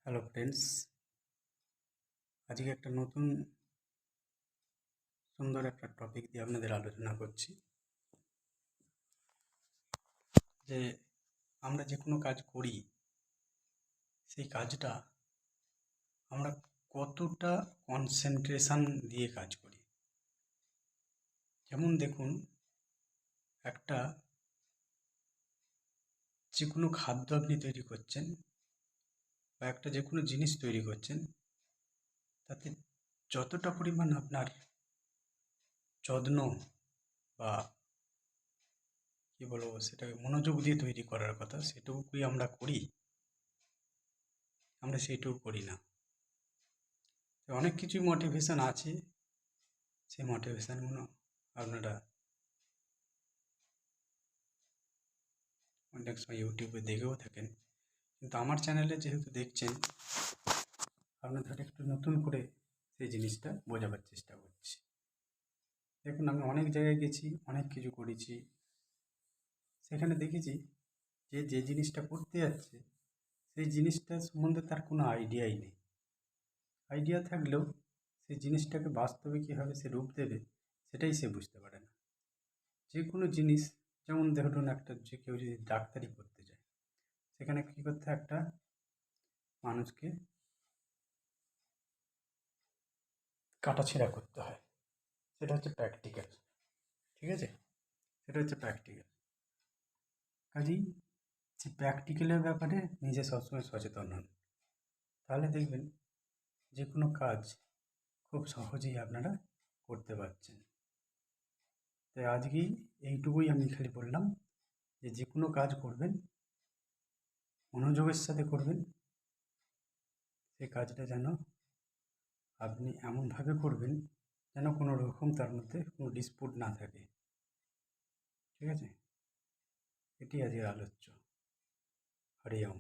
Hello friends, আজকে একটা নতুন সুন্দর একটা টপিক দিয়ে আপনাদের আলোচনা করছি যে আমরা যে কোনো কাজ করি সেই কাজটা আমরা কতটা কনসেন্ট্রেশন দিয়ে কাজ করি। যেমন দেখুন, একটা যে কোনো খাদ্য আপনি তৈরি করছেন বা একটা যে কোনো জিনিস তৈরি করছেন, তাতে যতটা পরিমাণ আপনার যত্ন বা কী বলবো সেটাকে মনোযোগ দিয়ে তৈরি করার কথা, সেটুকুই আমরা করি, আমরা সেইটুকু করি না। অনেক কিছুই মোটিভেশন আছে, সেই মোটিভেশনগুলো আপনারা অনেক সময় ইউটিউবে দেখেও থাকেন, কিন্তু আমার চ্যানেলে যেহেতু দেখছেন, আপনাদের একটু নতুন করে সেই জিনিসটা বোঝাবার চেষ্টা করছি। দেখুন, আমি অনেক জায়গায় গেছি, অনেক কিছু করেছি, সেখানে দেখেছি যে যে জিনিসটা করতে যাচ্ছে সেই জিনিসটা সম্বন্ধে তার কোনো আইডিয়াই নেই। আইডিয়া থাকলেও সেই জিনিসটাকে বাস্তবে কীভাবে সে রূপ দেবে সেটাই সে বুঝতে পারে না। যে কোনো জিনিস, যেমন ধরুন একটা যে কেউ যদি ডাক্তারি করতে যায়, সেখানে কী করতে হয়, একটা মানুষকে কাটাছেঁড়া করতে হয়, সেটা হচ্ছে প্র্যাকটিক্যাল। ঠিক আছে, সেটা হচ্ছে প্র্যাকটিক্যাল। কাজেই যে প্র্যাকটিক্যালের ব্যাপারে নিজে সবসময় সচেতন হন, তাহলে দেখবেন যে কোনো কাজ খুব সহজেই আপনারা করতে পারছেন। তাই আজকেই এইটুকুই আমি খালি বললাম যে যে কোনো কাজ করবেন মনোযোগের সাথে করবেন, সেই কাজটা যেন আপনি এমনভাবে করবেন যেন কোনো রকম তার মধ্যে কোনো ডিসপুট না থাকে। ঠিক আছে, এটি আজকের আলোচ্য। হরি ওম।